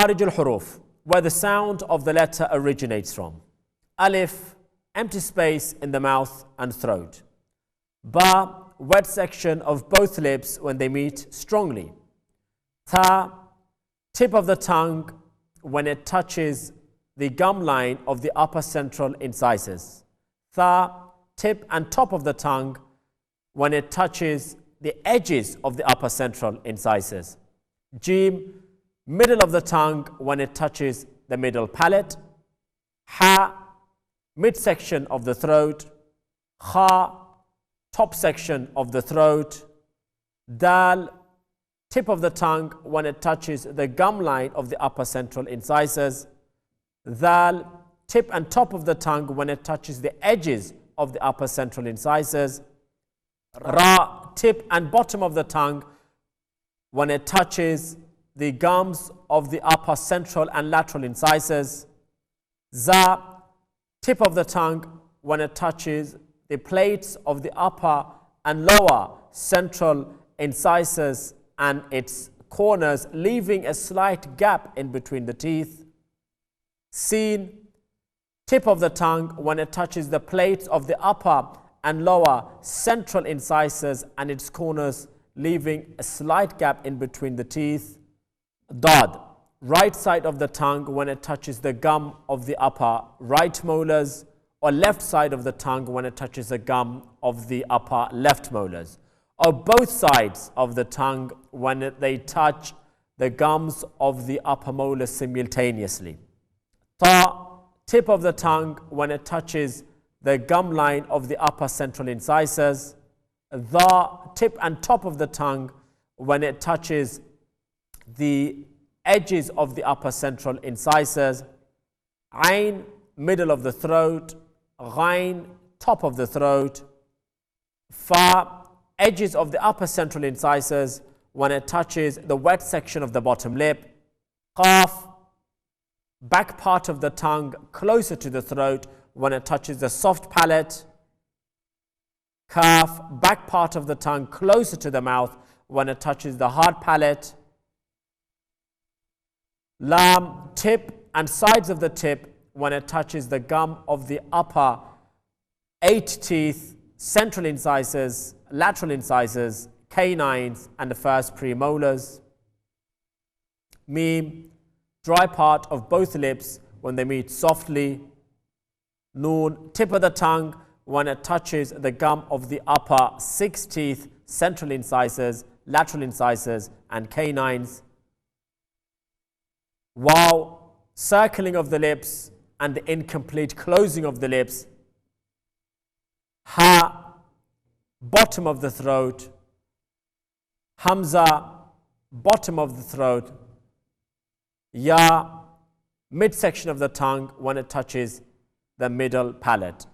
Makharij al-huruf, where the sound of the letter originates from. Alif, empty space in the mouth and throat. Ba, wet section of both lips when they meet strongly. Ta, tip of the tongue when it touches the gum line of the upper central incisors. Tha, tip and top of the tongue when it touches the edges of the upper central incisors. Jim, middle of the tongue when it touches the middle palate. Ha, midsection of the throat. Kha, top section of the throat. Dal, tip of the tongue when it touches the gum line of the upper central incisors. Dal, tip and top of the tongue when it touches the edges of the upper central incisors. Ra, tip and bottom of the tongue when it touches the gums of the upper central and lateral incisors. Za, tip of the tongue when it touches the plates of the upper and lower central incisors and its corners, leaving a slight gap in between the teeth. Sin, tip of the tongue when it touches the plates of the upper and lower central incisors and its corners, leaving a slight gap in between the teeth. Dad, right side of the tongue when it touches the gum of the upper right molars, or left side of the tongue when it touches the gum of the upper left molars, or both sides of the tongue when they touch the gums of the upper molars simultaneously. Ta, tip of the tongue when it touches the gum line of the upper central incisors. The, tip and top of the tongue when it touches the edges of the upper central incisors. Ain, middle of the throat. Ghain, top of the throat. Fa, edges of the upper central incisors when it touches the wet section of the bottom lip. Qaf, back part of the tongue closer to the throat when it touches the soft palate. Kaf, back part of the tongue closer to the mouth when it touches the hard palate. Lam, tip and sides of the tip when it touches the gum of the upper 8 teeth, central incisors, lateral incisors, canines, and the first premolars. Mim, dry part of both lips when they meet softly. Noon, tip of the tongue when it touches the gum of the upper 6 teeth, central incisors, lateral incisors, and canines. Waw, circling of the lips and the incomplete closing of the lips. Ha, bottom of the throat. Hamza, bottom of the throat. Ya, midsection of the tongue when it touches the middle palate.